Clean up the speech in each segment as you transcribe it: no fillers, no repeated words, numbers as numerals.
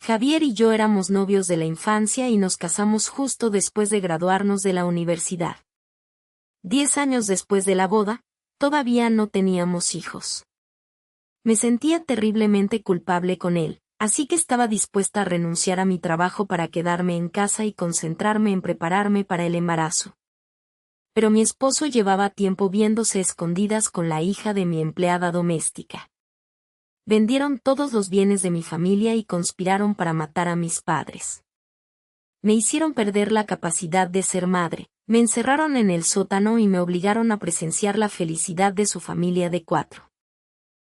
Javier y yo éramos novios de la infancia y nos casamos justo después de graduarnos de la universidad. 10 años después de la boda, todavía no teníamos hijos. Me sentía terriblemente culpable con él, así que estaba dispuesta a renunciar a mi trabajo para quedarme en casa y concentrarme en prepararme para el embarazo. Pero mi esposo llevaba tiempo viéndose escondidas con la hija de mi empleada doméstica. Vendieron todos los bienes de mi familia y conspiraron para matar a mis padres. Me hicieron perder la capacidad de ser madre, me encerraron en el sótano y me obligaron a presenciar la felicidad de su familia de 4.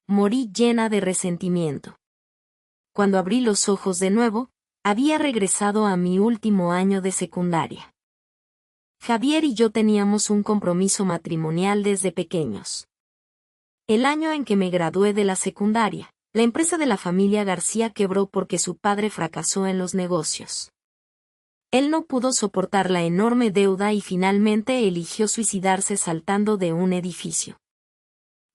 Morí llena de resentimiento. Cuando abrí los ojos de nuevo, había regresado a mi último año de secundaria. Javier y yo teníamos un compromiso matrimonial desde pequeños. El año en que me gradué de la secundaria, la empresa de la familia García quebró porque su padre fracasó en los negocios. Él no pudo soportar la enorme deuda y finalmente eligió suicidarse saltando de un edificio.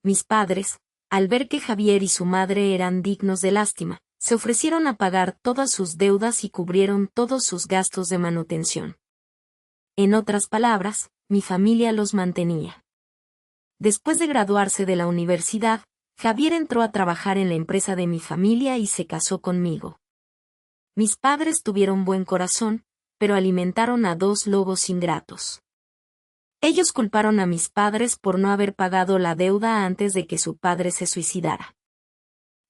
Mis padres, al ver que Javier y su madre eran dignos de lástima, se ofrecieron a pagar todas sus deudas y cubrieron todos sus gastos de manutención. En otras palabras, mi familia los mantenía. Después de graduarse de la universidad, Javier entró a trabajar en la empresa de mi familia y se casó conmigo. Mis padres tuvieron buen corazón, pero alimentaron a 2 lobos ingratos. Ellos culparon a mis padres por no haber pagado la deuda antes de que su padre se suicidara.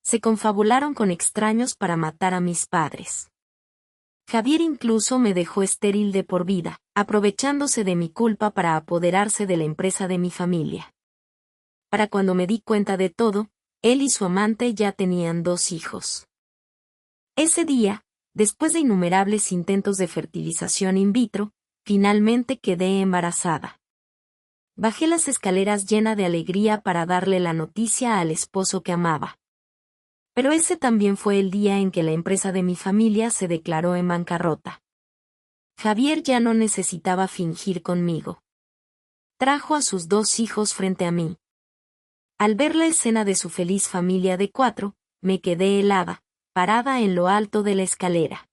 Se confabularon con extraños para matar a mis padres. Javier incluso me dejó estéril de por vida, aprovechándose de mi culpa para apoderarse de la empresa de mi familia. Para cuando me di cuenta de todo, él y su amante ya tenían 2 hijos. Ese día, después de innumerables intentos de fertilización in vitro, finalmente quedé embarazada. Bajé las escaleras llena de alegría para darle la noticia al esposo que amaba. Pero ese también fue el día en que la empresa de mi familia se declaró en bancarrota. Javier ya no necesitaba fingir conmigo. Trajo a sus 2 hijos frente a mí. Al ver la escena de su feliz familia de 4, me quedé helada, parada en lo alto de la escalera.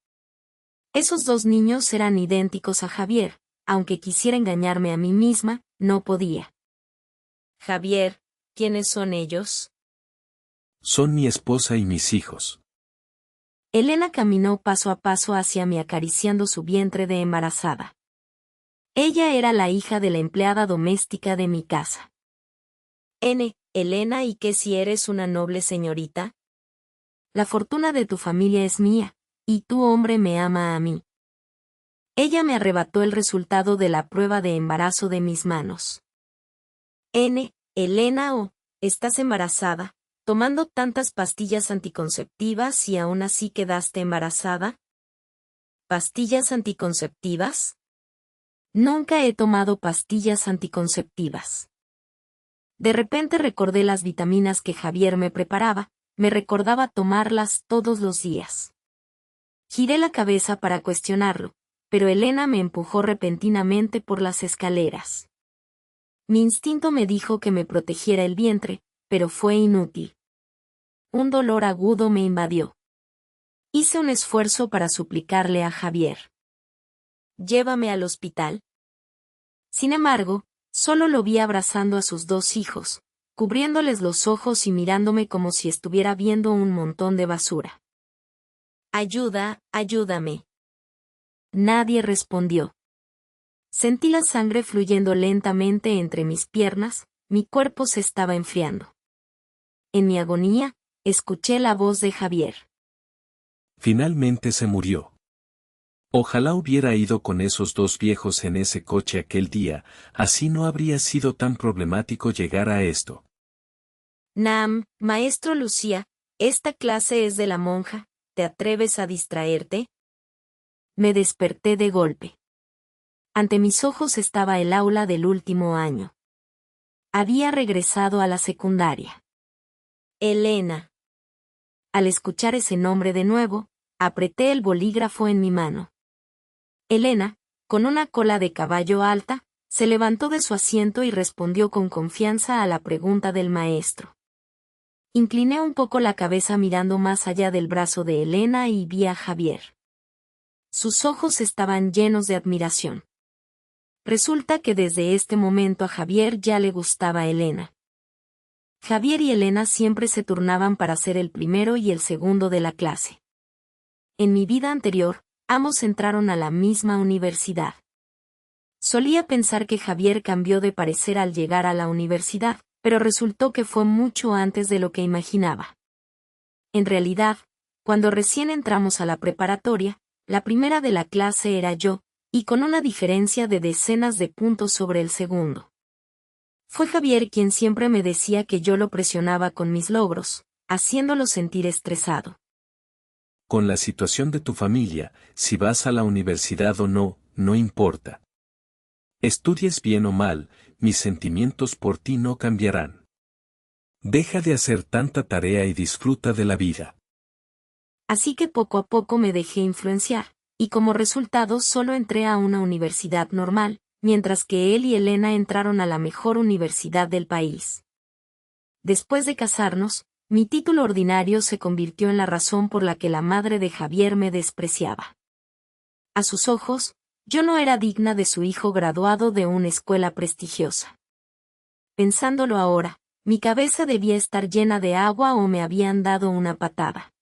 Esos 2 niños eran idénticos a Javier, aunque quisiera engañarme a mí misma, no podía. Javier, ¿quiénes son ellos? Son mi esposa y mis hijos. Elena caminó paso a paso hacia mí acariciando su vientre de embarazada. Ella era la hija de la empleada doméstica de mi casa. Elena, ¿y qué si eres una noble señorita? La fortuna de tu familia es mía, y tu hombre me ama a mí. Ella me arrebató el resultado de la prueba de embarazo de mis manos. Elena, ¿estás embarazada, tomando tantas pastillas anticonceptivas y aún así quedaste embarazada? ¿Pastillas anticonceptivas? Nunca he tomado pastillas anticonceptivas. De repente recordé las vitaminas que Javier me preparaba, me recordaba tomarlas todos los días. Giré la cabeza para cuestionarlo, pero Elena me empujó repentinamente por las escaleras. Mi instinto me dijo que me protegiera el vientre, pero fue inútil. Un dolor agudo me invadió. Hice un esfuerzo para suplicarle a Javier. Llévame al hospital. Sin embargo, solo lo vi abrazando a sus 2 hijos, cubriéndoles los ojos y mirándome como si estuviera viendo un montón de basura. Ayúdame. Nadie respondió. Sentí la sangre fluyendo lentamente entre mis piernas, mi cuerpo se estaba enfriando. En mi agonía, escuché la voz de Javier. Finalmente se murió. Ojalá hubiera ido con esos 2 viejos en ese coche aquel día, así no habría sido tan problemático llegar a esto. Maestro Lucía, esta clase es de la monja, ¿te atreves a distraerte? Me desperté de golpe. Ante mis ojos estaba el aula del último año. Había regresado a la secundaria. Elena. Al escuchar ese nombre de nuevo, apreté el bolígrafo en mi mano. Elena, con una cola de caballo alta, se levantó de su asiento y respondió con confianza a la pregunta del maestro. Incliné un poco la cabeza mirando más allá del brazo de Elena y vi a Javier. Sus ojos estaban llenos de admiración. Resulta que desde este momento a Javier ya le gustaba Elena. Javier y Elena siempre se turnaban para ser el primero y el segundo de la clase. En mi vida anterior, ambos entraron a la misma universidad. Solía pensar que Javier cambió de parecer al llegar a la universidad, pero resultó que fue mucho antes de lo que imaginaba. En realidad, cuando recién entramos a la preparatoria, la primera de la clase era yo, y con una diferencia de decenas de puntos sobre el segundo. Fue Javier quien siempre me decía que yo lo presionaba con mis logros, haciéndolo sentir estresado. Con la situación de tu familia, si vas a la universidad o no, no importa. Estudies bien o mal, mis sentimientos por ti no cambiarán. Deja de hacer tanta tarea y disfruta de la vida. Así que poco a poco me dejé influenciar, y como resultado solo entré a una universidad normal, mientras que él y Elena entraron a la mejor universidad del país. Después de casarnos, mi título ordinario se convirtió en la razón por la que la madre de Javier me despreciaba. A sus ojos, yo no era digna de su hijo graduado de una escuela prestigiosa. Pensándolo ahora, mi cabeza debía estar llena de agua o me habían dado una patada.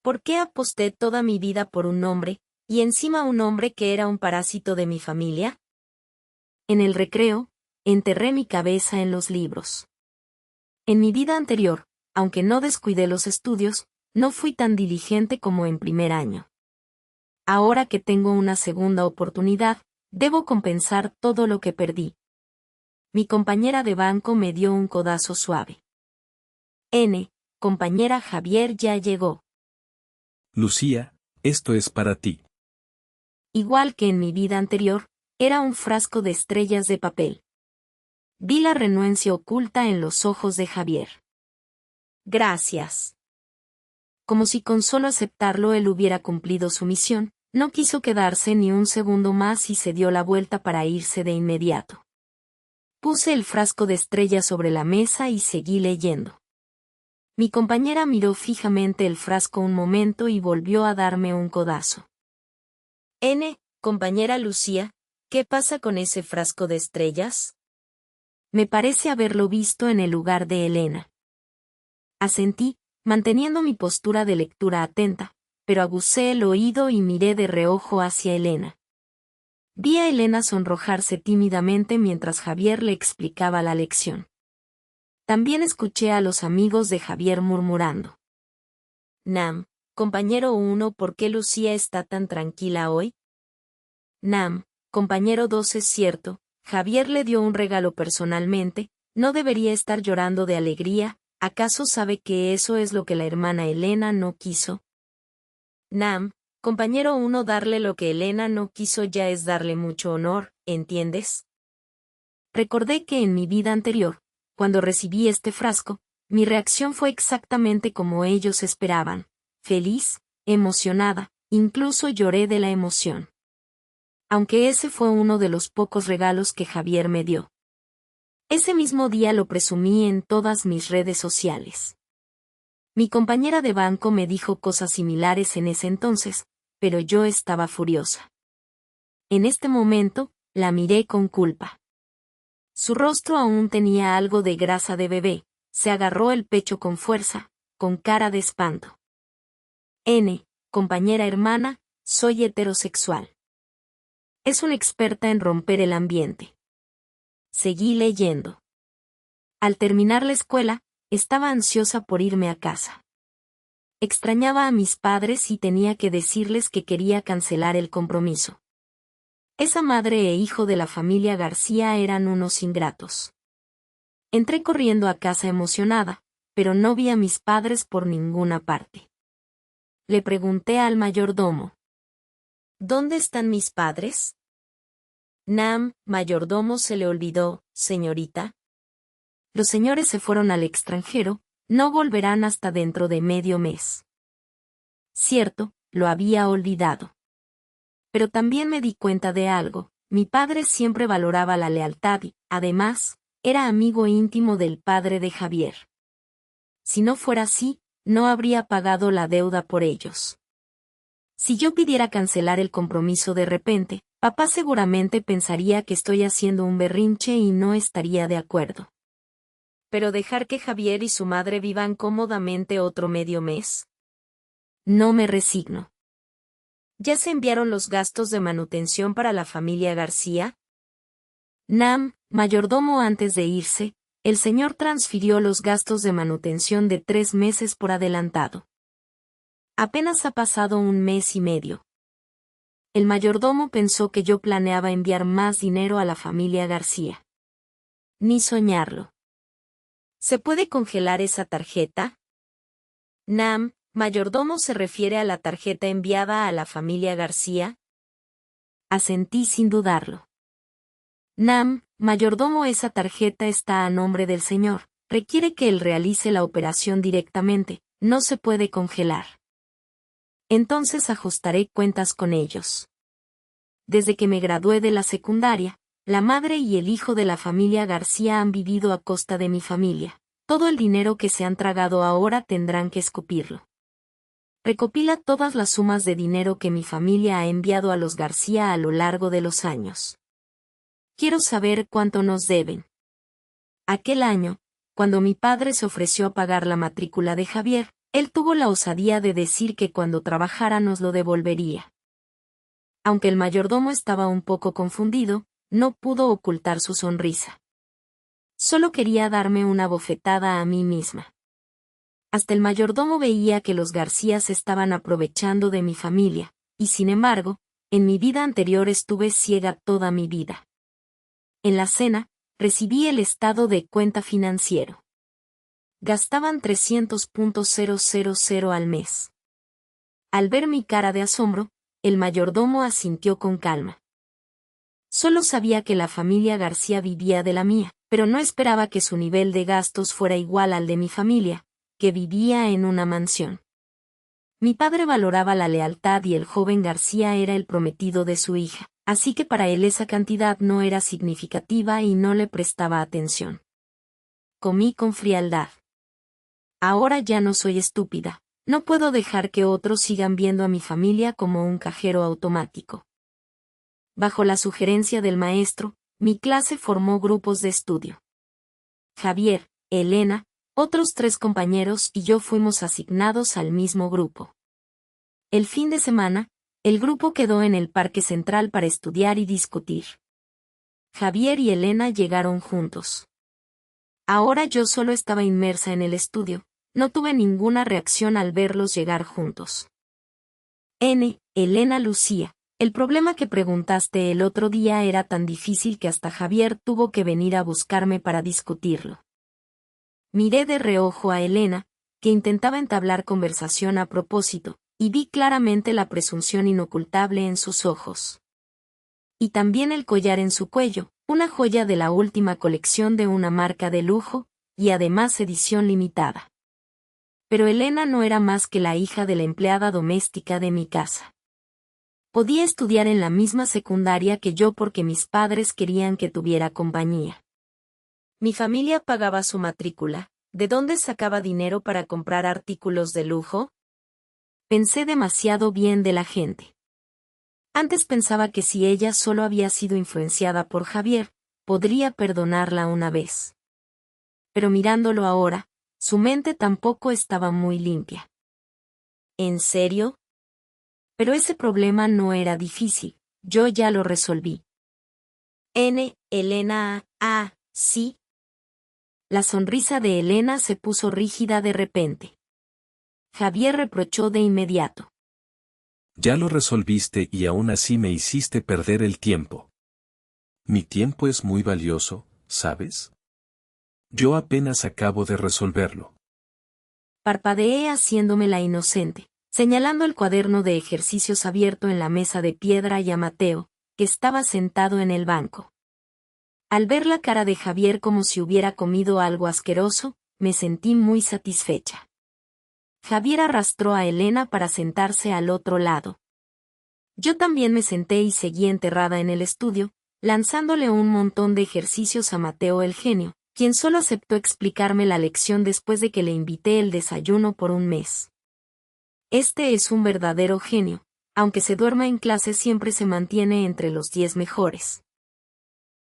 ¿Por qué aposté toda mi vida por un hombre, y encima un hombre que era un parásito de mi familia? En el recreo, enterré mi cabeza en los libros. En mi vida anterior, aunque no descuidé los estudios, no fui tan diligente como en primer año. Ahora que tengo una segunda oportunidad, debo compensar todo lo que perdí. Mi compañera de banco me dio un codazo suave. Compañera Javier ya llegó. Lucía, esto es para ti. Igual que en mi vida anterior, era un frasco de estrellas de papel. Vi la renuencia oculta en los ojos de Javier. Gracias. Como si con solo aceptarlo él hubiera cumplido su misión, no quiso quedarse ni un segundo más y se dio la vuelta para irse de inmediato. Puse el frasco de estrellas sobre la mesa y seguí leyendo. Mi compañera miró fijamente el frasco un momento y volvió a darme un codazo. Compañera Lucía, ¿qué pasa con ese frasco de estrellas? Me parece haberlo visto en el lugar de Elena. Asentí, manteniendo mi postura de lectura atenta, pero aguzé el oído y miré de reojo hacia Elena. Vi a Elena sonrojarse tímidamente mientras Javier le explicaba la lección. También escuché a los amigos de Javier murmurando. Compañero 1, ¿por qué Lucía está tan tranquila hoy? Compañero 2, es cierto, Javier le dio un regalo personalmente, no debería estar llorando de alegría, ¿acaso sabe que eso es lo que la hermana Elena no quiso? Compañero 1, darle lo que Elena no quiso ya es darle mucho honor, ¿entiendes? Recordé que en mi vida anterior, cuando recibí este frasco, mi reacción fue exactamente como ellos esperaban, feliz, emocionada, incluso lloré de la emoción. Aunque ese fue uno de los pocos regalos que Javier me dio. Ese mismo día lo presumí en todas mis redes sociales. Mi compañera de banco me dijo cosas similares en ese entonces, pero yo estaba furiosa. En este momento, la miré con culpa. Su rostro aún tenía algo de grasa de bebé, se agarró el pecho con fuerza, con cara de espanto. Compañera hermana, soy heterosexual. Es una experta en romper el ambiente. Seguí leyendo. Al terminar la escuela, estaba ansiosa por irme a casa. Extrañaba a mis padres y tenía que decirles que quería cancelar el compromiso. Esa madre e hijo de la familia García eran unos ingratos. Entré corriendo a casa emocionada, pero no vi a mis padres por ninguna parte. Le pregunté al mayordomo. ¿Dónde están mis padres? Mayordomo, se le olvidó, señorita. Los señores se fueron al extranjero, no volverán hasta dentro de medio mes. Cierto, lo había olvidado. Pero también me di cuenta de algo, mi padre siempre valoraba la lealtad y, además, era amigo íntimo del padre de Javier. Si no fuera así, no habría pagado la deuda por ellos. Si yo pidiera cancelar el compromiso de repente, papá seguramente pensaría que estoy haciendo un berrinche y no estaría de acuerdo. Pero dejar que Javier y su madre vivan cómodamente otro medio mes. No me resigno. ¿Ya se enviaron los gastos de manutención para la familia García? Nam, mayordomo, antes de irse, el señor transfirió los gastos de manutención de 3 meses por adelantado. Apenas ha pasado un mes y medio. El mayordomo pensó que yo planeaba enviar más dinero a la familia García. Ni soñarlo. ¿Se puede congelar esa tarjeta? Nam, mayordomo, ¿se refiere a la tarjeta enviada a la familia García? Asentí sin dudarlo. Nam, mayordomo, esa tarjeta está a nombre del señor. Requiere que él realice la operación directamente, no se puede congelar. Entonces ajustaré cuentas con ellos. Desde que me gradué de la secundaria, la madre y el hijo de la familia García han vivido a costa de mi familia. Todo el dinero que se han tragado ahora tendrán que escupirlo. Recopila todas las sumas de dinero que mi familia ha enviado a los García a lo largo de los años. Quiero saber cuánto nos deben. Aquel año, cuando mi padre se ofreció a pagar la matrícula de Javier, él tuvo la osadía de decir que cuando trabajara nos lo devolvería. Aunque el mayordomo estaba un poco confundido, no pudo ocultar su sonrisa. Solo quería darme una bofetada a mí misma. Hasta el mayordomo veía que los García se estaban aprovechando de mi familia, y sin embargo, en mi vida anterior estuve ciega toda mi vida. En la cena, recibí el estado de cuenta financiero. Gastaban 300.000 al mes. Al ver mi cara de asombro, el mayordomo asintió con calma. Solo sabía que la familia García vivía de la mía, pero no esperaba que su nivel de gastos fuera igual al de mi familia, que vivía en una mansión. Mi padre valoraba la lealtad y el joven García era el prometido de su hija, así que para él esa cantidad no era significativa y no le prestaba atención. Comí con frialdad. Ahora ya no soy estúpida, no puedo dejar que otros sigan viendo a mi familia como un cajero automático. Bajo la sugerencia del maestro, mi clase formó grupos de estudio. Javier, Elena, otros 3 compañeros y yo fuimos asignados al mismo grupo. El fin de semana, el grupo quedó en el Parque Central para estudiar y discutir. Javier y Elena llegaron juntos. Ahora yo solo estaba inmersa en el estudio, no tuve ninguna reacción al verlos llegar juntos. Elena, Lucía, el problema que preguntaste el otro día era tan difícil que hasta Javier tuvo que venir a buscarme para discutirlo. Miré de reojo a Elena, que intentaba entablar conversación a propósito, y vi claramente la presunción inocultable en sus ojos. Y también el collar en su cuello, una joya de la última colección de una marca de lujo, y además edición limitada. Pero Elena no era más que la hija de la empleada doméstica de mi casa. Podía estudiar en la misma secundaria que yo porque mis padres querían que tuviera compañía. Mi familia pagaba su matrícula. ¿De dónde sacaba dinero para comprar artículos de lujo? Pensé demasiado bien de la gente. Antes pensaba que si ella solo había sido influenciada por Javier, podría perdonarla una vez. Pero mirándolo ahora, su mente tampoco estaba muy limpia. ¿En serio? Pero ese problema no era difícil, yo ya lo resolví. Elena, sí. La sonrisa de Elena se puso rígida de repente. Javier reprochó de inmediato. Ya lo resolviste y aún así me hiciste perder el tiempo. Mi tiempo es muy valioso, ¿sabes? Yo apenas acabo de resolverlo. Parpadeé haciéndome la inocente, señalando el cuaderno de ejercicios abierto en la mesa de piedra y a Mateo, que estaba sentado en el banco. Al ver la cara de Javier como si hubiera comido algo asqueroso, me sentí muy satisfecha. Javier arrastró a Elena para sentarse al otro lado. Yo también me senté y seguí enterrada en el estudio, lanzándole un montón de ejercicios a Mateo el genio, quien solo aceptó explicarme la lección después de que le invité el desayuno por un mes. Este es un verdadero genio, aunque se duerma en clase siempre se mantiene entre los 10 mejores.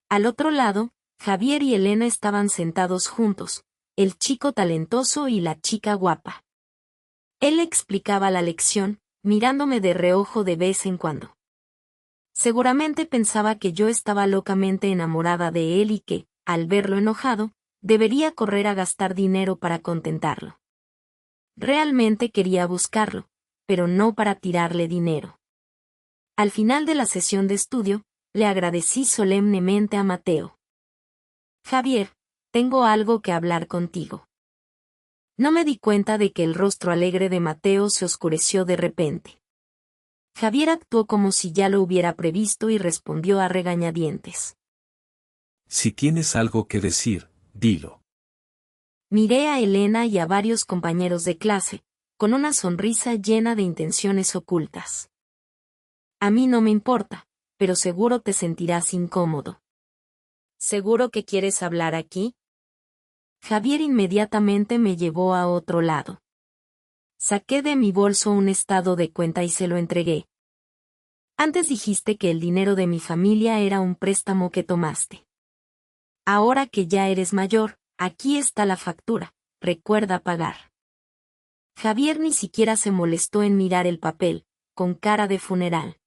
Al otro lado, Javier y Elena estaban sentados juntos, el chico talentoso y la chica guapa. Él explicaba la lección, mirándome de reojo de vez en cuando. Seguramente pensaba que yo estaba locamente enamorada de él y que, al verlo enojado, debería correr a gastar dinero para contentarlo. Realmente quería buscarlo, pero no para tirarle dinero. Al final de la sesión de estudio, le agradecí solemnemente a Mateo. Javier, tengo algo que hablar contigo. No me di cuenta de que el rostro alegre de Mateo se oscureció de repente. Javier actuó como si ya lo hubiera previsto y respondió a regañadientes. Si tienes algo que decir, dilo. Miré a Elena y a varios compañeros de clase, con una sonrisa llena de intenciones ocultas. A mí no me importa, pero seguro te sentirás incómodo. ¿Seguro que quieres hablar aquí? Javier inmediatamente me llevó a otro lado. Saqué de mi bolso un estado de cuenta y se lo entregué. Antes dijiste que el dinero de mi familia era un préstamo que tomaste. Ahora que ya eres mayor, aquí está la factura, recuerda pagar. Javier ni siquiera se molestó en mirar el papel, con cara de funeral.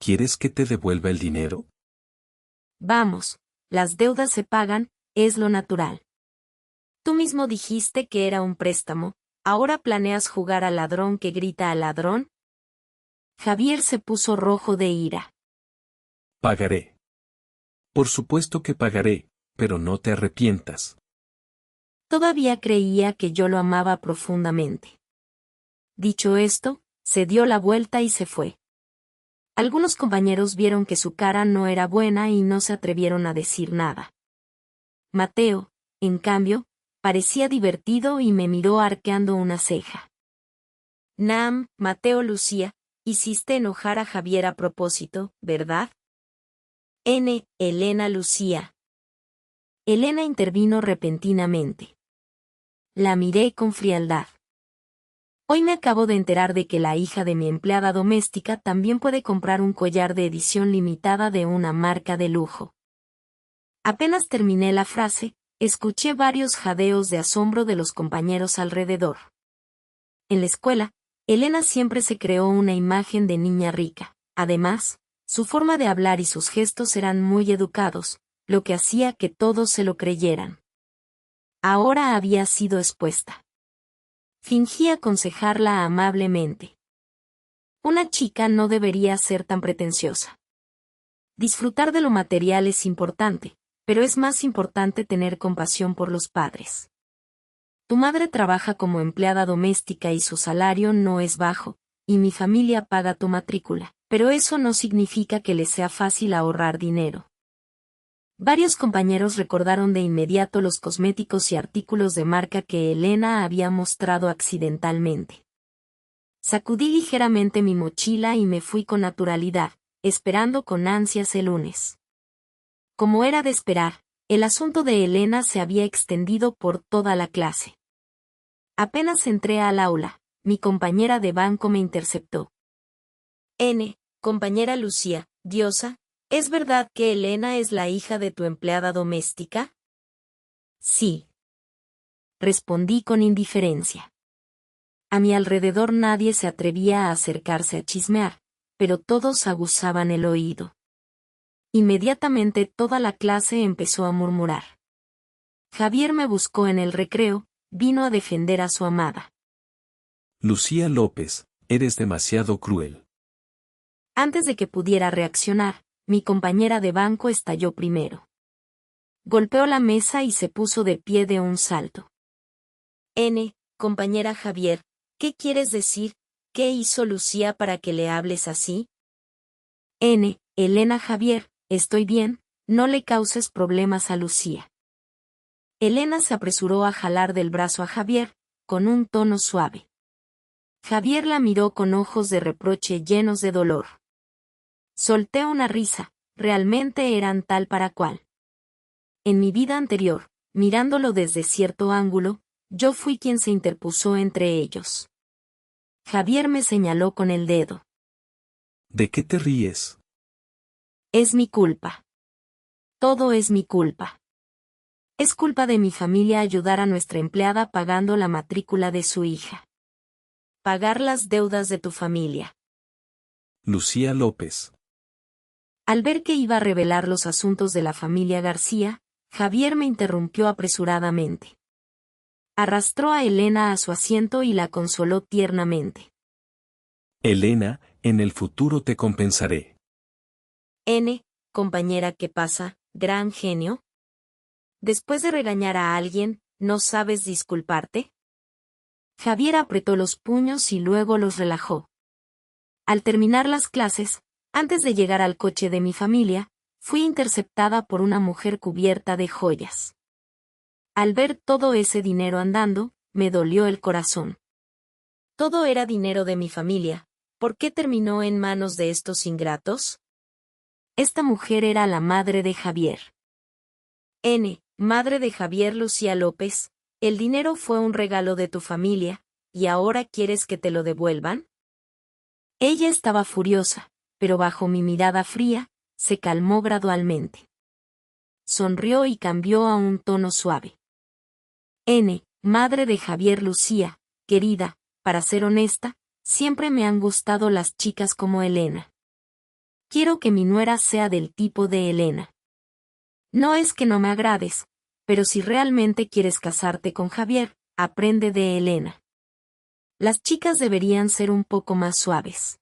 ¿Quieres que te devuelva el dinero? Vamos, las deudas se pagan, es lo natural. Tú mismo dijiste que era un préstamo, ¿ahora planeas jugar al ladrón que grita al ladrón? Javier se puso rojo de ira. Pagaré. Por supuesto que pagaré, pero no te arrepientas. Todavía creía que yo lo amaba profundamente. Dicho esto, se dio la vuelta y se fue. Algunos compañeros vieron que su cara no era buena y no se atrevieron a decir nada. Mateo, en cambio, parecía divertido y me miró arqueando una ceja. Mateo Lucía, hiciste enojar a Javier a propósito, ¿verdad? Elena Lucía. Elena intervino repentinamente. La miré con frialdad. Hoy me acabo de enterar de que la hija de mi empleada doméstica también puede comprar un collar de edición limitada de una marca de lujo. Apenas terminé la frase, escuché varios jadeos de asombro de los compañeros alrededor. En la escuela, Elena siempre se creó una imagen de niña rica. Además, su forma de hablar y sus gestos eran muy educados, lo que hacía que todos se lo creyeran. Ahora había sido expuesta. Fingí aconsejarla amablemente. Una chica no debería ser tan pretenciosa. Disfrutar de lo material es importante, pero es más importante tener compasión por los padres. Tu madre trabaja como empleada doméstica y su salario no es bajo, y mi familia paga tu matrícula, pero eso no significa que le sea fácil ahorrar dinero. Varios compañeros recordaron de inmediato los cosméticos y artículos de marca que Elena había mostrado accidentalmente. Sacudí ligeramente mi mochila y me fui con naturalidad, esperando con ansias el lunes. Como era de esperar, el asunto de Elena se había extendido por toda la clase. Apenas entré al aula, mi compañera de banco me interceptó. Compañera Lucía, diosa, ¿es verdad que Elena es la hija de tu empleada doméstica? Sí. Respondí con indiferencia. A mi alrededor nadie se atrevía a acercarse a chismear, pero todos aguzaban el oído. Inmediatamente toda la clase empezó a murmurar. Javier me buscó en el recreo, vino a defender a su amada. Lucía López, eres demasiado cruel. Antes de que pudiera reaccionar, mi compañera de banco estalló primero. Golpeó la mesa y se puso de pie de un salto. Compañera Javier, ¿qué quieres decir? ¿Qué hizo Lucía para que le hables así? Elena Javier, estoy bien, no le causes problemas a Lucía. Elena se apresuró a jalar del brazo a Javier, con un tono suave. Javier la miró con ojos de reproche llenos de dolor. Solté una risa, realmente eran tal para cual. En mi vida anterior, mirándolo desde cierto ángulo, yo fui quien se interpuso entre ellos. Javier me señaló con el dedo. ¿De qué te ríes? Es mi culpa. Todo es mi culpa. Es culpa de mi familia ayudar a nuestra empleada pagando la matrícula de su hija. Pagar las deudas de tu familia. Lucía López. Al ver que iba a revelar los asuntos de la familia García, Javier me interrumpió apresuradamente. Arrastró a Elena a su asiento y la consoló tiernamente. Elena, en el futuro te compensaré. Compañera, ¿qué pasa, gran genio? Después de regañar a alguien, ¿no sabes disculparte? Javier apretó los puños y luego los relajó. Al terminar las clases, antes de llegar al coche de mi familia, fui interceptada por una mujer cubierta de joyas. Al ver todo ese dinero andando, me dolió el corazón. Todo era dinero de mi familia. ¿Por qué terminó en manos de estos ingratos? Esta mujer era la madre de Javier. Madre de Javier Lucía López, el dinero fue un regalo de tu familia, ¿y ahora quieres que te lo devuelvan? Ella estaba furiosa, pero bajo mi mirada fría, se calmó gradualmente. Sonrió y cambió a un tono suave. Madre de Javier Lucía, querida, para ser honesta, siempre me han gustado las chicas como Elena. Quiero que mi nuera sea del tipo de Elena. No es que no me agrades, pero si realmente quieres casarte con Javier, aprende de Elena. Las chicas deberían ser un poco más suaves.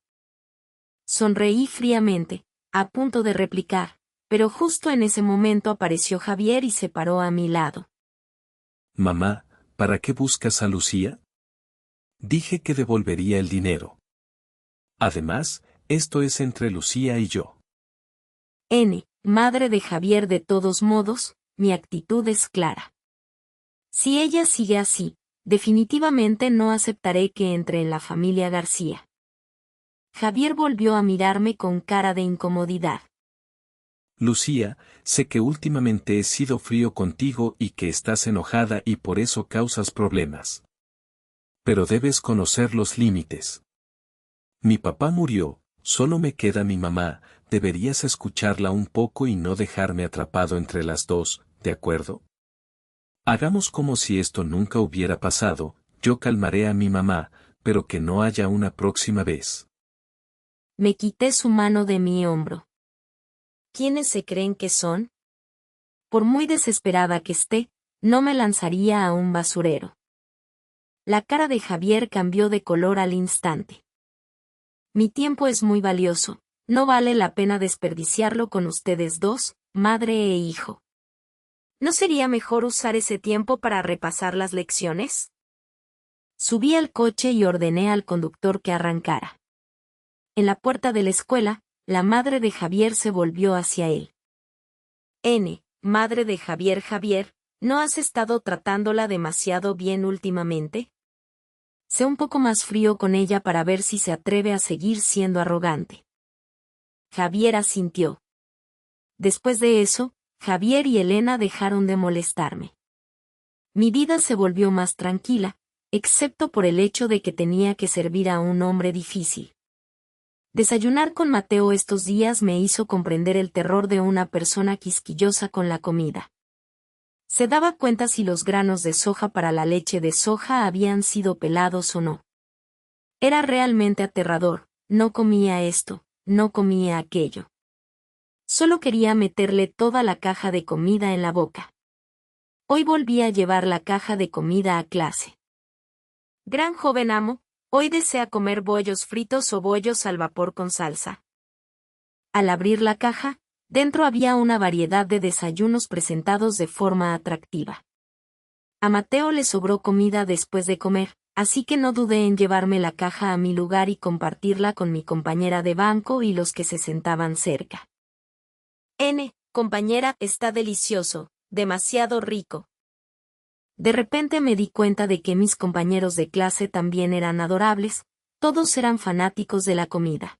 Sonreí fríamente, a punto de replicar, pero justo en ese momento apareció Javier y se paró a mi lado. Mamá, ¿para qué buscas a Lucía? Dije que devolvería el dinero. Además, esto es entre Lucía y yo. Madre de Javier, de todos modos, mi actitud es clara. Si ella sigue así, definitivamente no aceptaré que entre en la familia García. Javier volvió a mirarme con cara de incomodidad. Lucía, sé que últimamente he sido frío contigo y que estás enojada y por eso causas problemas. Pero debes conocer los límites. Mi papá murió, solo me queda mi mamá, deberías escucharla un poco y no dejarme atrapado entre las dos, ¿de acuerdo? Hagamos como si esto nunca hubiera pasado, yo calmaré a mi mamá, pero que no haya una próxima vez. Me quité su mano de mi hombro. ¿Quiénes se creen que son? Por muy desesperada que esté, no me lanzaría a un basurero. La cara de Javier cambió de color al instante. Mi tiempo es muy valioso, no vale la pena desperdiciarlo con ustedes dos, madre e hijo. ¿No sería mejor usar ese tiempo para repasar las lecciones? Subí al coche y ordené al conductor que arrancara. En la puerta de la escuela, la madre de Javier se volvió hacia él. Madre de Javier, Javier, ¿no has estado tratándola demasiado bien últimamente? Sé un poco más frío con ella para ver si se atreve a seguir siendo arrogante. Javier asintió. Después de eso, Javier y Elena dejaron de molestarme. Mi vida se volvió más tranquila, excepto por el hecho de que tenía que servir a un hombre difícil. Desayunar con Mateo estos días me hizo comprender el terror de una persona quisquillosa con la comida. Se daba cuenta si los granos de soja para la leche de soja habían sido pelados o no. Era realmente aterrador, no comía esto, no comía aquello. Solo quería meterle toda la caja de comida en la boca. Hoy volví a llevar la caja de comida a clase. Gran joven amo, hoy desea comer bollos fritos o bollos al vapor con salsa. Al abrir la caja, dentro había una variedad de desayunos presentados de forma atractiva. A Mateo le sobró comida después de comer, así que no dudé en llevarme la caja a mi lugar y compartirla con mi compañera de banco y los que se sentaban cerca. Compañera, está delicioso, demasiado rico. De repente me di cuenta de que mis compañeros de clase también eran adorables, todos eran fanáticos de la comida.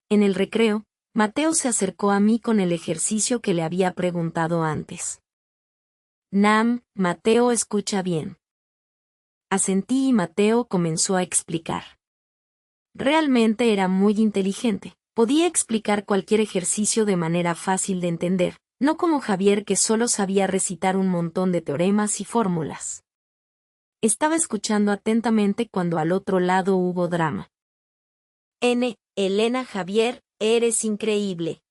En el recreo, Mateo se acercó a mí con el ejercicio que le había preguntado antes. Nam, Mateo escucha bien. Asentí y Mateo comenzó a explicar. Realmente era muy inteligente. Podía explicar cualquier ejercicio de manera fácil de entender, no como Javier que solo sabía recitar un montón de teoremas y fórmulas. Estaba escuchando atentamente cuando al otro lado hubo drama. Elena Javier, eres increíble.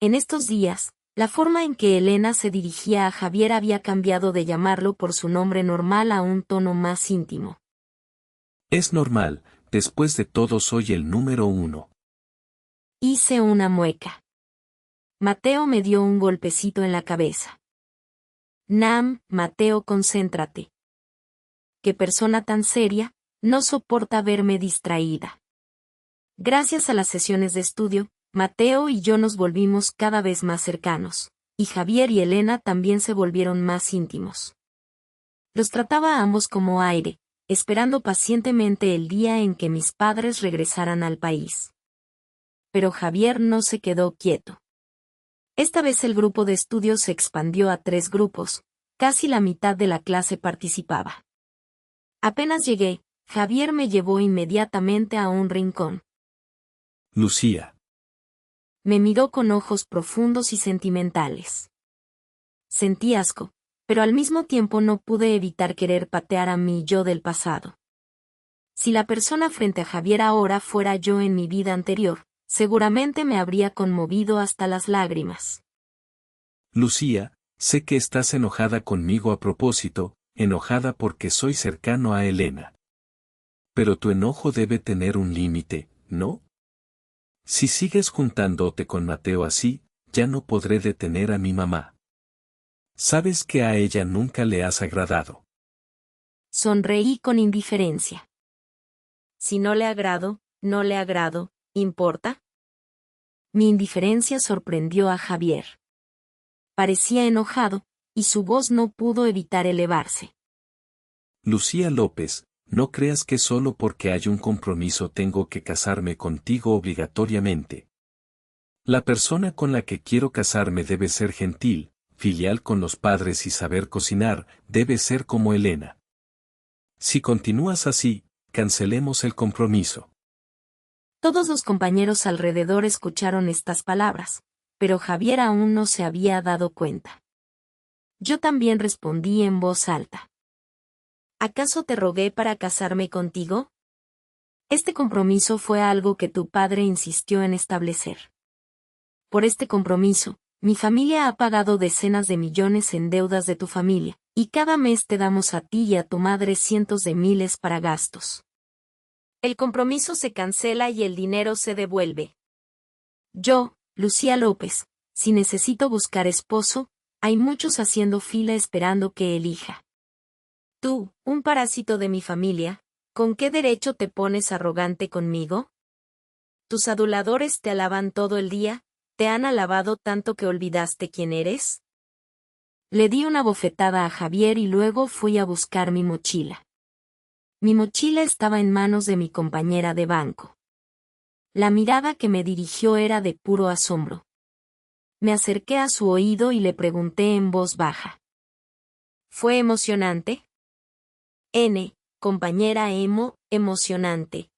En estos días, la forma en que Elena se dirigía a Javier había cambiado de llamarlo por su nombre normal a un tono más íntimo. Es normal, después de todo soy el número 1. Hice una mueca. Mateo me dio un golpecito en la cabeza. Nam, Mateo, concéntrate. Qué persona tan seria, no soporta verme distraída. Gracias a las sesiones de estudio, Mateo y yo nos volvimos cada vez más cercanos, y Javier y Elena también se volvieron más íntimos. Los trataba a ambos como aire, esperando pacientemente el día en que mis padres regresaran al país. Pero Javier no se quedó quieto. Esta vez el grupo de estudio se expandió a 3 grupos, casi la mitad de la clase participaba. Apenas llegué, Javier me llevó inmediatamente a un rincón. Lucía. Me miró con ojos profundos y sentimentales. Sentí asco, pero al mismo tiempo no pude evitar querer patear a mi yo del pasado. Si la persona frente a Javier ahora fuera yo en mi vida anterior, seguramente me habría conmovido hasta las lágrimas. Lucía, sé que estás enojada conmigo a propósito, enojada porque soy cercano a Elena. Pero tu enojo debe tener un límite, ¿no? Si sigues juntándote con Mateo así, ya no podré detener a mi mamá. Sabes que a ella nunca le has agradado. Sonreí con indiferencia. Si no le agrado, no le agrado, ¿importa? Mi indiferencia sorprendió a Javier. Parecía enojado, y su voz no pudo evitar elevarse. Lucía López, no creas que solo porque hay un compromiso tengo que casarme contigo obligatoriamente. La persona con la que quiero casarme debe ser gentil, filial con los padres y saber cocinar, debe ser como Elena. Si continúas así, cancelemos el compromiso. Todos los compañeros alrededor escucharon estas palabras, pero Javier aún no se había dado cuenta. Yo también respondí en voz alta. ¿Acaso te rogué para casarme contigo? Este compromiso fue algo que tu padre insistió en establecer. Por este compromiso, mi familia ha pagado decenas de millones en deudas de tu familia, y cada mes te damos a ti y a tu madre cientos de miles para gastos. El compromiso se cancela y el dinero se devuelve. Yo, Lucía López, si necesito buscar esposo, hay muchos haciendo fila esperando que elija. Tú, un parásito de mi familia, ¿con qué derecho te pones arrogante conmigo? Tus aduladores te alaban todo el día, ¿te han alabado tanto que olvidaste quién eres? Le di una bofetada a Javier y luego fui a buscar mi mochila. Mi mochila estaba en manos de mi compañera de banco. La mirada que me dirigió era de puro asombro. Me acerqué a su oído y le pregunté en voz baja. ¿Fue emocionante? Compañera emocionante.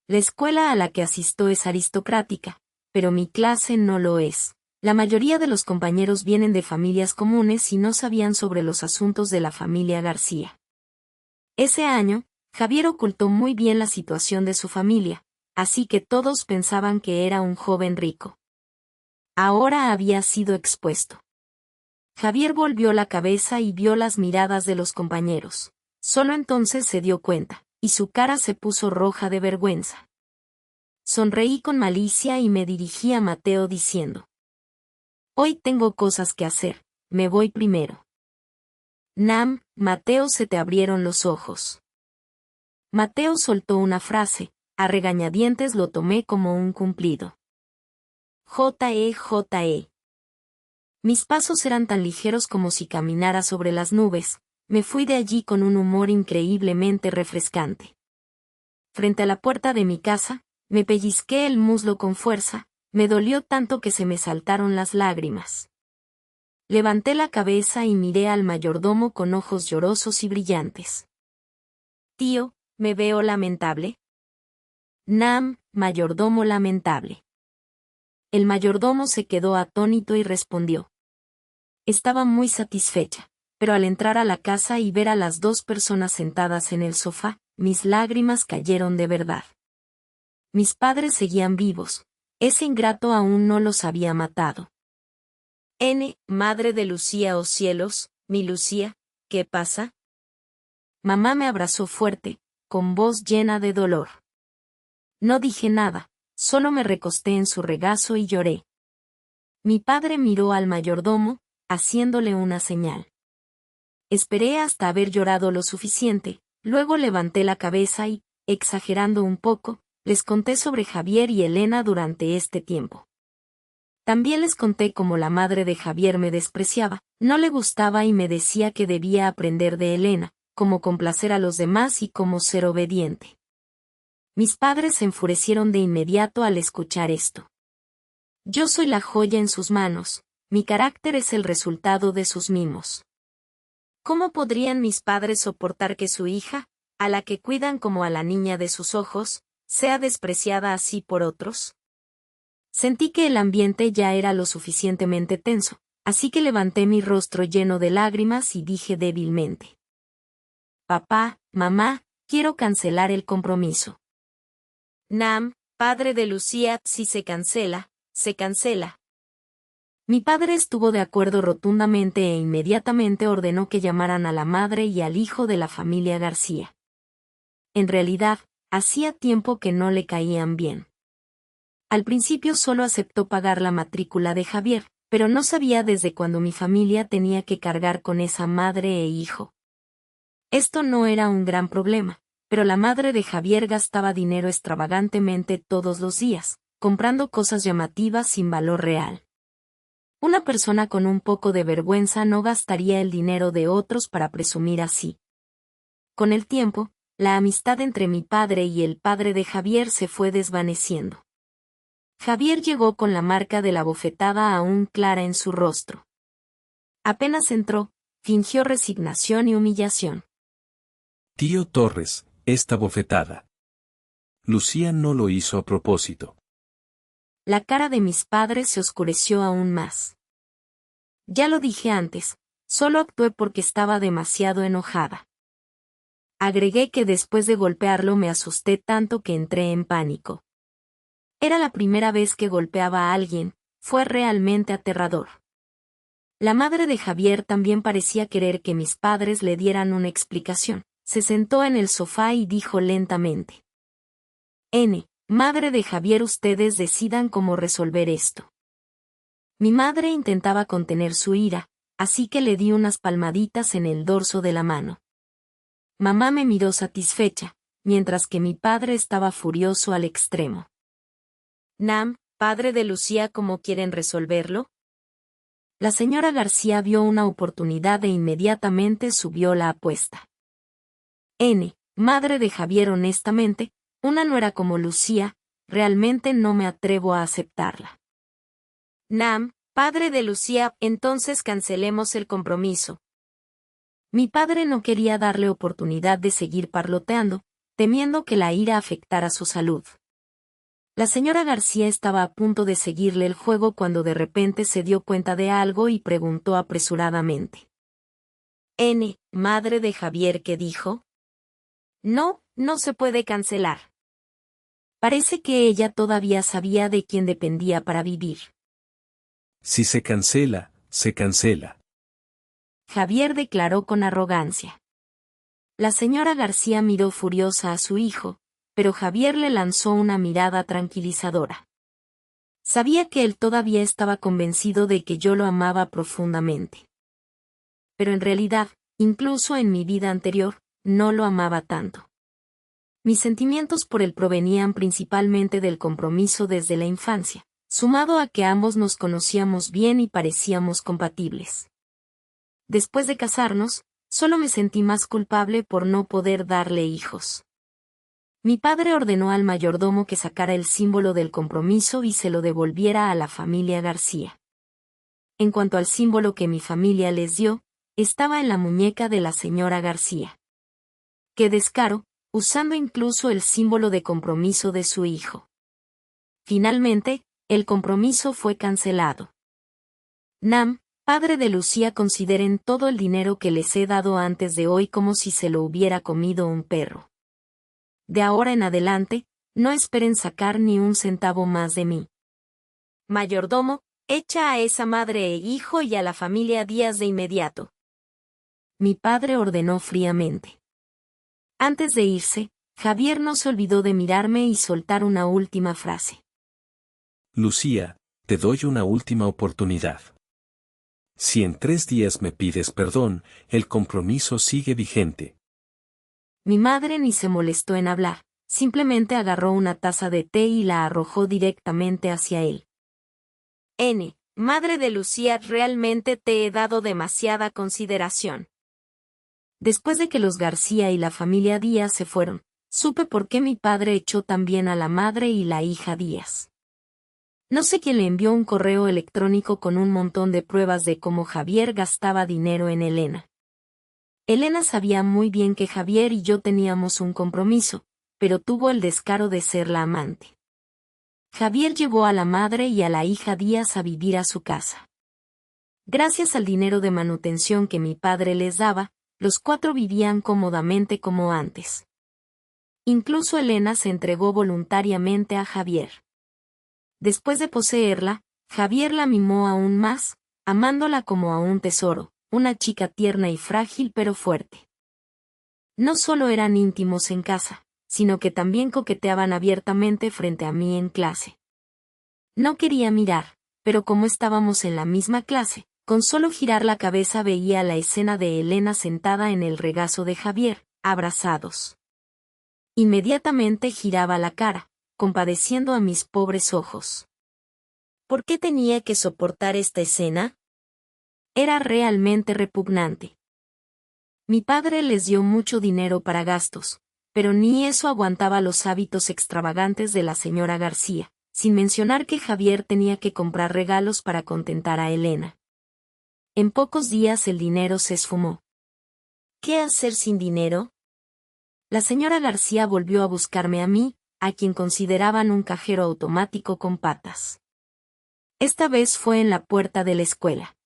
La escuela a la que asisto es aristocrática, pero mi clase no lo es. La mayoría de los compañeros vienen de familias comunes y no sabían sobre los asuntos de la familia García. Ese año, Javier ocultó muy bien la situación de su familia, así que todos pensaban que era un joven rico. Ahora había sido expuesto. Javier volvió la cabeza y vio las miradas de los compañeros. Solo entonces se dio cuenta, y su cara se puso roja de vergüenza. Sonreí con malicia y me dirigí a Mateo diciendo: Hoy tengo cosas que hacer, me voy primero. Nam, Mateo, se te abrieron los ojos. Mateo soltó una frase, a regañadientes lo tomé como un cumplido. J.E. Mis pasos eran tan ligeros como si caminara sobre las nubes. Me fui de allí con un humor increíblemente refrescante. Frente a la puerta de mi casa, me pellizqué el muslo con fuerza, me dolió tanto que se me saltaron las lágrimas. Levanté la cabeza y miré al mayordomo con ojos llorosos y brillantes. Tío, ¿me veo lamentable? Nam, mayordomo lamentable. El mayordomo se quedó atónito y respondió. Estaba muy satisfecha, pero al entrar a la casa y ver a las dos personas sentadas en el sofá, mis lágrimas cayeron de verdad. Mis padres seguían vivos, ese ingrato aún no los había matado. Madre de Lucía, oh cielos, mi Lucía, ¿qué pasa? Mamá me abrazó fuerte, con voz llena de dolor. No dije nada, solo me recosté en su regazo y lloré. Mi padre miró al mayordomo, haciéndole una señal. Esperé hasta haber llorado lo suficiente, luego levanté la cabeza y, exagerando un poco, les conté sobre Javier y Elena durante este tiempo. También les conté cómo la madre de Javier me despreciaba, no le gustaba y me decía que debía aprender de Elena, cómo complacer a los demás y cómo ser obediente. Mis padres se enfurecieron de inmediato al escuchar esto. Yo soy la joya en sus manos, mi carácter es el resultado de sus mimos. ¿Cómo podrían mis padres soportar que su hija, a la que cuidan como a la niña de sus ojos, sea despreciada así por otros? Sentí que el ambiente ya era lo suficientemente tenso, así que levanté mi rostro lleno de lágrimas y dije débilmente. Papá, mamá, quiero cancelar el compromiso. Nam, padre de Lucía, si se cancela, se cancela. Mi padre estuvo de acuerdo rotundamente e inmediatamente ordenó que llamaran a la madre y al hijo de la familia García. En realidad, hacía tiempo que no le caían bien. Al principio solo aceptó pagar la matrícula de Javier, pero no sabía desde cuándo mi familia tenía que cargar con esa madre e hijo. Esto no era un gran problema, pero la madre de Javier gastaba dinero extravagantemente todos los días, comprando cosas llamativas sin valor real. Una persona con un poco de vergüenza no gastaría el dinero de otros para presumir así. Con el tiempo, la amistad entre mi padre y el padre de Javier se fue desvaneciendo. Javier llegó con la marca de la bofetada aún clara en su rostro. Apenas entró, fingió resignación y humillación. Tío Torres, esta bofetada. Lucía no lo hizo a propósito. La cara de mis padres se oscureció aún más. Ya lo dije antes, solo actué porque estaba demasiado enojada. Agregué que después de golpearlo me asusté tanto que entré en pánico. Era la primera vez que golpeaba a alguien, fue realmente aterrador. La madre de Javier también parecía querer que mis padres le dieran una explicación. Se sentó en el sofá y dijo lentamente. Madre de Javier, ustedes decidan cómo resolver esto. Mi madre intentaba contener su ira, así que le di unas palmaditas en el dorso de la mano. Mamá me miró satisfecha, mientras que mi padre estaba furioso al extremo. Nam, padre de Lucía, ¿cómo quieren resolverlo? La señora García vio una oportunidad e inmediatamente subió la apuesta. Madre de Javier, honestamente, una nuera como Lucía, realmente no me atrevo a aceptarla. Nam, padre de Lucía, entonces cancelemos el compromiso. Mi padre no quería darle oportunidad de seguir parloteando, temiendo que la ira afectara su salud. La señora García estaba a punto de seguirle el juego cuando de repente se dio cuenta de algo y preguntó apresuradamente. Madre de Javier, ¿qué dijo? No, no se puede cancelar. Parece que ella todavía sabía de quién dependía para vivir. Si se cancela, se cancela. Javier declaró con arrogancia. La señora García miró furiosa a su hijo, pero Javier le lanzó una mirada tranquilizadora. Sabía que él todavía estaba convencido de que yo lo amaba profundamente. Pero en realidad, incluso en mi vida anterior, no lo amaba tanto. Mis sentimientos por él provenían principalmente del compromiso desde la infancia, sumado a que ambos nos conocíamos bien y parecíamos compatibles. Después de casarnos, solo me sentí más culpable por no poder darle hijos. Mi padre ordenó al mayordomo que sacara el símbolo del compromiso y se lo devolviera a la familia García. en cuanto al símbolo que mi familia les dio, estaba en la muñeca de la señora García. ¡Qué descaro!, usando incluso el símbolo de compromiso de su hijo. Finalmente, el compromiso fue cancelado. Nam, padre de Lucía, consideren todo el dinero que les he dado antes de hoy como si se lo hubiera comido un perro. De ahora en adelante, no esperen sacar ni un centavo más de mí. Mayordomo, echa a esa madre e hijo y a la familia Díaz de inmediato. Mi padre ordenó fríamente. Antes de irse, Javier no se olvidó de mirarme y soltar una última frase. Lucía, te doy una última oportunidad. Si en 3 días me pides perdón, el compromiso sigue vigente. Mi madre ni se molestó en hablar, simplemente agarró una taza de té y la arrojó directamente hacia él. N, madre de Lucía, realmente te he dado demasiada consideración. Después de que los García y la familia Díaz se fueron, supe por qué mi padre echó también a la madre y la hija Díaz. No sé quién le envió un correo electrónico con un montón de pruebas de cómo Javier gastaba dinero en Elena. Elena sabía muy bien que Javier y yo teníamos un compromiso, pero tuvo el descaro de ser la amante. Javier llevó a la madre y a la hija Díaz a vivir a su casa. Gracias al dinero de manutención que mi padre les daba, los 4 vivían cómodamente como antes. Incluso Elena se entregó voluntariamente a Javier. Después de poseerla, Javier la mimó aún más, amándola como a un tesoro, una chica tierna y frágil pero fuerte. No solo eran íntimos en casa, sino que también coqueteaban abiertamente frente a mí en clase. No quería mirar, pero como estábamos en la misma clase, con solo girar la cabeza veía la escena de Elena sentada en el regazo de Javier, abrazados. Inmediatamente giraba la cara, compadeciendo a mis pobres ojos. ¿Por qué tenía que soportar esta escena? Era realmente repugnante. Mi padre les dio mucho dinero para gastos, pero ni eso aguantaba los hábitos extravagantes de la señora García, sin mencionar que Javier tenía que comprar regalos para contentar a Elena. En pocos días el dinero se esfumó. ¿Qué hacer sin dinero? La señora García volvió a buscarme a mí, a quien consideraban un cajero automático con patas. Esta vez fue en la puerta de la escuela.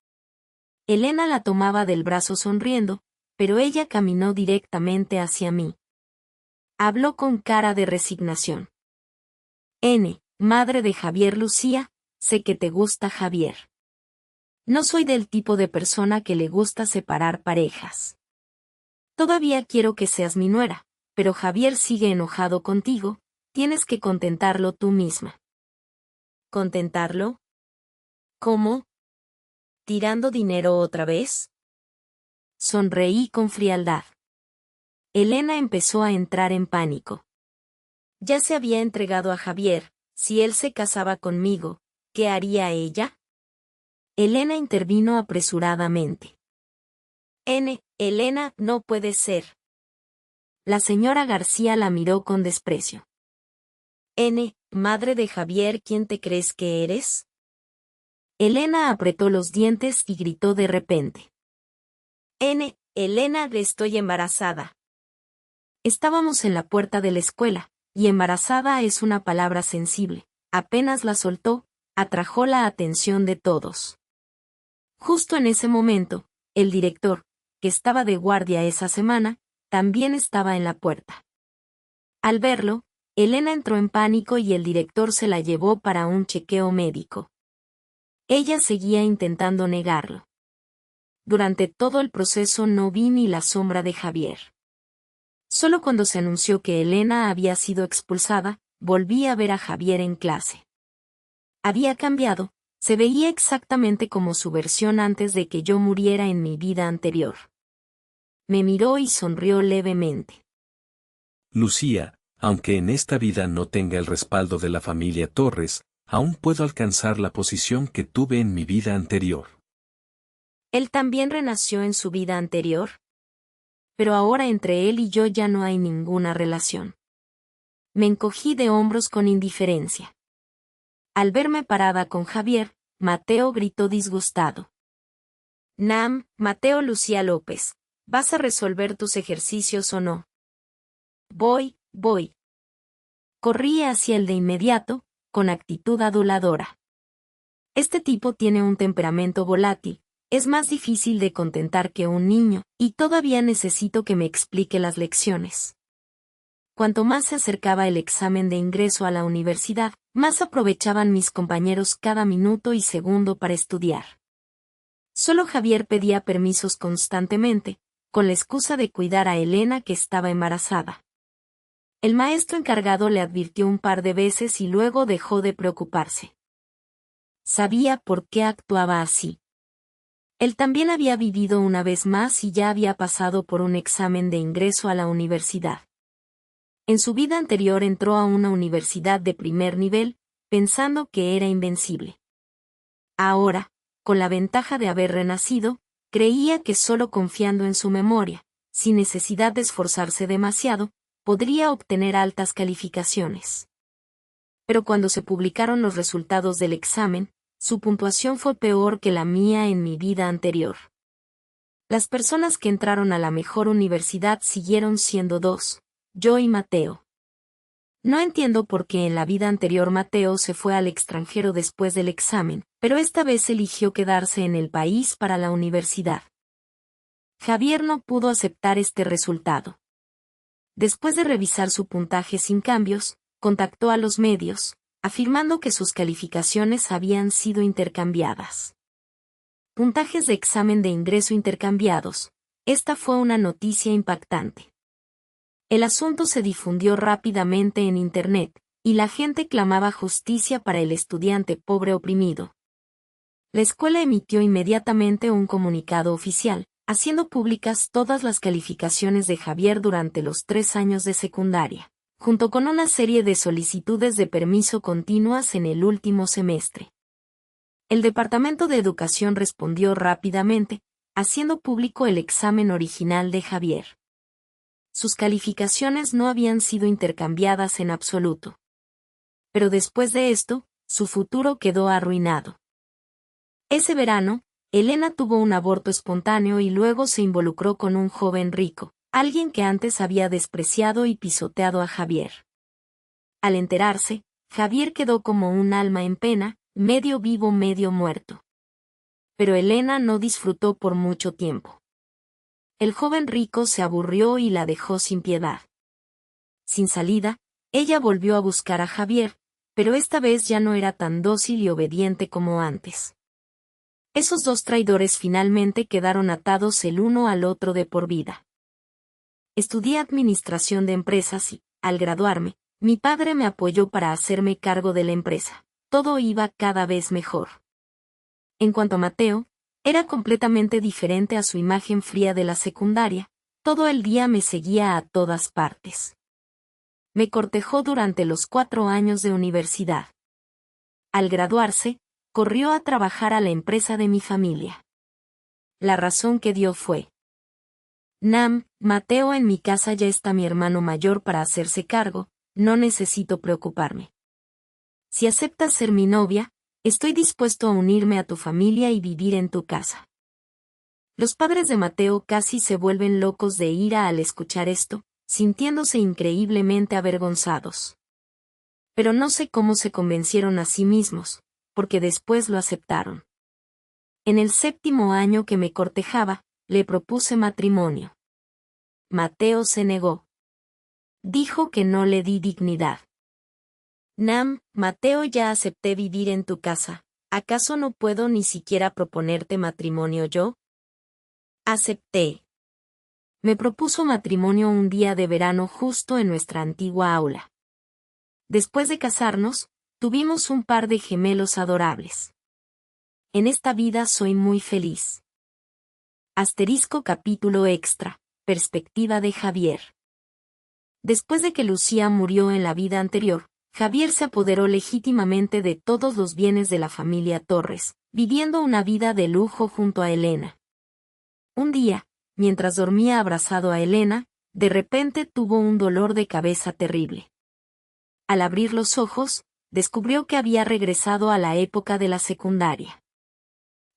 Elena la tomaba del brazo sonriendo, pero ella caminó directamente hacia mí. Habló con cara de resignación. N, madre de Javier Lucía, sé que te gusta Javier. No soy del tipo de persona que le gusta separar parejas. Todavía quiero que seas mi nuera, pero Javier sigue enojado contigo, tienes que contentarlo tú misma. ¿Contentarlo? ¿Cómo? ¿Tirando dinero otra vez? Sonreí con frialdad. Elena empezó a entrar en pánico. Ya se había entregado a Javier, si él se casaba conmigo, ¿qué haría ella? Elena intervino apresuradamente. Elena, no puede ser. La señora García la miró con desprecio. Madre de Javier, ¿quién te crees que eres? Elena apretó los dientes y gritó de repente. Elena, estoy embarazada. Estábamos en la puerta de la escuela, y embarazada es una palabra sensible. Apenas la soltó, atrajo la atención de todos. Justo en ese momento, el director, que estaba de guardia esa semana, también estaba en la puerta. Al verlo, Elena entró en pánico y el director se la llevó para un chequeo médico. Ella seguía intentando negarlo. Durante todo el proceso no vi ni la sombra de Javier. Solo cuando se anunció que Elena había sido expulsada, volví a ver a Javier en clase. Había cambiado, se veía exactamente como su versión antes de que yo muriera en mi vida anterior. Me miró y sonrió levemente. Lucía, aunque en esta vida no tenga el respaldo de la familia Torres, aún puedo alcanzar la posición que tuve en mi vida anterior. ¿Él también renació en su vida anterior? Pero ahora entre él y yo ya no hay ninguna relación. Me encogí de hombros con indiferencia. Al verme parada con Javier, Mateo gritó disgustado. Nam, Mateo Lucía López, ¿vas a resolver tus ejercicios o no? Voy. Corrí hacia él de inmediato, con actitud aduladora. Este tipo tiene un temperamento volátil, es más difícil de contentar que un niño, y todavía necesito que me explique las lecciones. Cuanto más se acercaba el examen de ingreso a la universidad, más aprovechaban mis compañeros cada minuto y segundo para estudiar. Solo Javier pedía permisos constantemente, con la excusa de cuidar a Elena que estaba embarazada. El maestro encargado le advirtió un par de veces y luego dejó de preocuparse. Sabía por qué actuaba así. Él también había vivido una vez más y ya había pasado por un examen de ingreso a la universidad. En su vida anterior entró a una universidad de primer nivel, pensando que era invencible. Ahora, con la ventaja de haber renacido, creía que solo confiando en su memoria, sin necesidad de esforzarse demasiado, podría obtener altas calificaciones. Pero cuando se publicaron los resultados del examen, su puntuación fue peor que la mía en mi vida anterior. Las personas que entraron a la mejor universidad siguieron siendo dos, yo y Mateo. No entiendo por qué en la vida anterior Mateo se fue al extranjero después del examen, pero esta vez eligió quedarse en el país para la universidad. Javier no pudo aceptar este resultado. Después de revisar su puntaje sin cambios, contactó a los medios, afirmando que sus calificaciones habían sido intercambiadas. Puntajes de examen de ingreso intercambiados. Esta fue una noticia impactante. El asunto se difundió rápidamente en Internet, y la gente clamaba justicia para el estudiante pobre oprimido. La escuela emitió inmediatamente un comunicado oficial, haciendo públicas todas las calificaciones de Javier durante los 3 años de secundaria, junto con una serie de solicitudes de permiso continuas en el último semestre. El Departamento de Educación respondió rápidamente, haciendo público el examen original de Javier. Sus calificaciones no habían sido intercambiadas en absoluto. Pero después de esto, su futuro quedó arruinado. Ese verano, Elena tuvo un aborto espontáneo y luego se involucró con un joven rico, alguien que antes había despreciado y pisoteado a Javier. Al enterarse, Javier quedó como un alma en pena, medio vivo medio muerto. Pero Elena no disfrutó por mucho tiempo. El joven rico se aburrió y la dejó sin piedad. Sin salida, ella volvió a buscar a Javier, pero esta vez ya no era tan dócil y obediente como antes. Esos dos traidores finalmente quedaron atados el uno al otro de por vida. Estudié administración de empresas y, al graduarme, mi padre me apoyó para hacerme cargo de la empresa. Todo iba cada vez mejor. En cuanto a Mateo, era completamente diferente a su imagen fría de la secundaria, todo el día me seguía a todas partes. Me cortejó durante los 4 años de universidad. Al graduarse, corrió a trabajar a la empresa de mi familia. La razón que dio fue: Nam, Mateo, en mi casa ya está mi hermano mayor para hacerse cargo, no necesito preocuparme. Si aceptas ser mi novia, estoy dispuesto a unirme a tu familia y vivir en tu casa. Los padres de Mateo casi se vuelven locos de ira al escuchar esto, sintiéndose increíblemente avergonzados. Pero no sé cómo se convencieron a sí mismos, porque después lo aceptaron. En el 7º año que me cortejaba, le propuse matrimonio. Mateo se negó. Dijo que no le di dignidad. Nam, Mateo, ya acepté vivir en tu casa, ¿acaso no puedo ni siquiera proponerte matrimonio yo? Acepté. Me propuso matrimonio un día de verano justo en nuestra antigua aula. Después de casarnos, tuvimos un par de gemelos adorables. En esta vida soy muy feliz. Capítulo extra, perspectiva de Javier. Después de que Lucía murió en la vida anterior, Javier se apoderó legítimamente de todos los bienes de la familia Torres, viviendo una vida de lujo junto a Elena. Un día, mientras dormía abrazado a Elena, de repente tuvo un dolor de cabeza terrible. Al abrir los ojos, descubrió que había regresado a la época de la secundaria.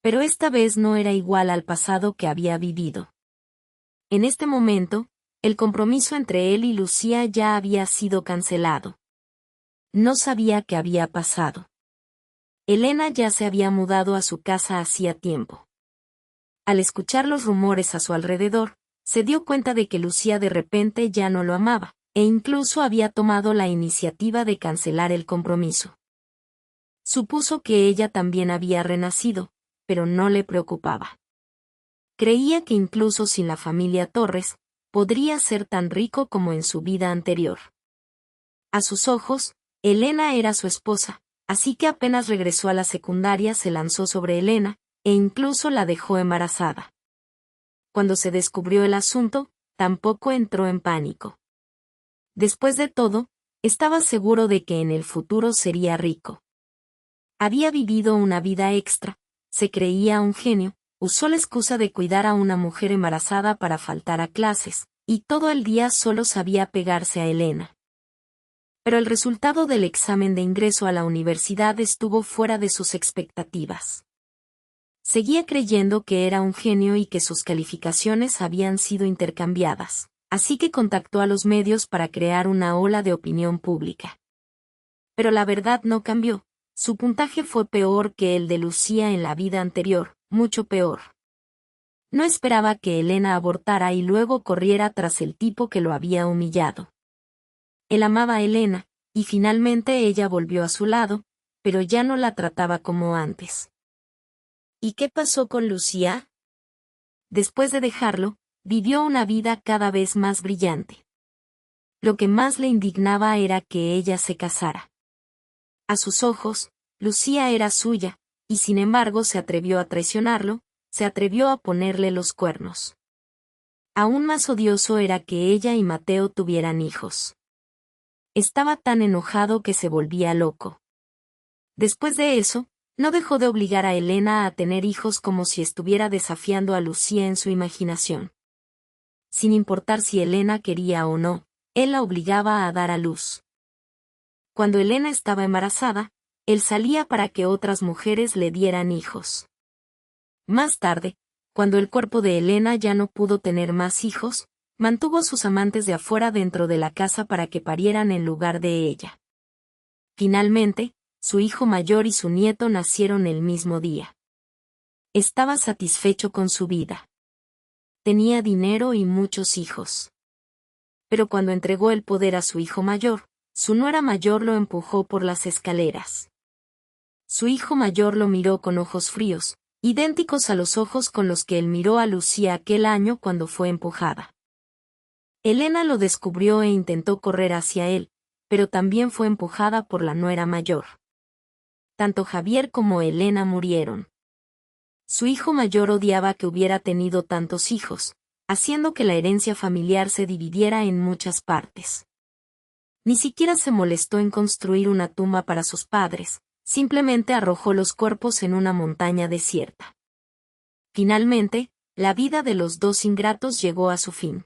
Pero esta vez no era igual al pasado que había vivido. En este momento, el compromiso entre él y Lucía ya había sido cancelado. No sabía qué había pasado. Elena ya se había mudado a su casa hacía tiempo. Al escuchar los rumores a su alrededor, se dio cuenta de que Lucía de repente ya no lo amaba, e incluso había tomado la iniciativa de cancelar el compromiso. Supuso que ella también había renacido, pero no le preocupaba. Creía que incluso sin la familia Torres, podría ser tan rico como en su vida anterior. A sus ojos, Elena era su esposa, así que apenas regresó a la secundaria se lanzó sobre Elena, e incluso la dejó embarazada. Cuando se descubrió el asunto, tampoco entró en pánico. Después de todo, estaba seguro de que en el futuro sería rico. Había vivido una vida extra, se creía un genio, usó la excusa de cuidar a una mujer embarazada para faltar a clases, y todo el día solo sabía pegarse a Elena. Pero el resultado del examen de ingreso a la universidad estuvo fuera de sus expectativas. Seguía creyendo que era un genio y que sus calificaciones habían sido intercambiadas, así que contactó a los medios para crear una ola de opinión pública. Pero la verdad no cambió, su puntaje fue peor que el de Lucía en la vida anterior, mucho peor. No esperaba que Elena abortara y luego corriera tras el tipo que lo había humillado. Él amaba a Elena, y finalmente ella volvió a su lado, pero ya no la trataba como antes. ¿Y qué pasó con Lucía? Después de dejarlo, vivió una vida cada vez más brillante. Lo que más le indignaba era que ella se casara. A sus ojos, Lucía era suya, y sin embargo se atrevió a traicionarlo, se atrevió a ponerle los cuernos. Aún más odioso era que ella y Mateo tuvieran hijos. Estaba tan enojado que se volvía loco. Después de eso, no dejó de obligar a Elena a tener hijos como si estuviera desafiando a Lucía en su imaginación. Sin importar si Elena quería o no, él la obligaba a dar a luz. Cuando Elena estaba embarazada, él salía para que otras mujeres le dieran hijos. Más tarde, cuando el cuerpo de Elena ya no pudo tener más hijos, mantuvo a sus amantes de afuera dentro de la casa para que parieran en lugar de ella. Finalmente, su hijo mayor y su nieto nacieron el mismo día. Estaba satisfecho con su vida. Tenía dinero y muchos hijos. Pero cuando entregó el poder a su hijo mayor, su nuera mayor lo empujó por las escaleras. Su hijo mayor lo miró con ojos fríos, idénticos a los ojos con los que él miró a Lucía aquel año cuando fue empujada. Elena lo descubrió e intentó correr hacia él, pero también fue empujada por la nuera mayor. Tanto Javier como Elena murieron. Su hijo mayor odiaba que hubiera tenido tantos hijos, haciendo que la herencia familiar se dividiera en muchas partes. Ni siquiera se molestó en construir una tumba para sus padres, simplemente arrojó los cuerpos en una montaña desierta. Finalmente, la vida de los dos ingratos llegó a su fin.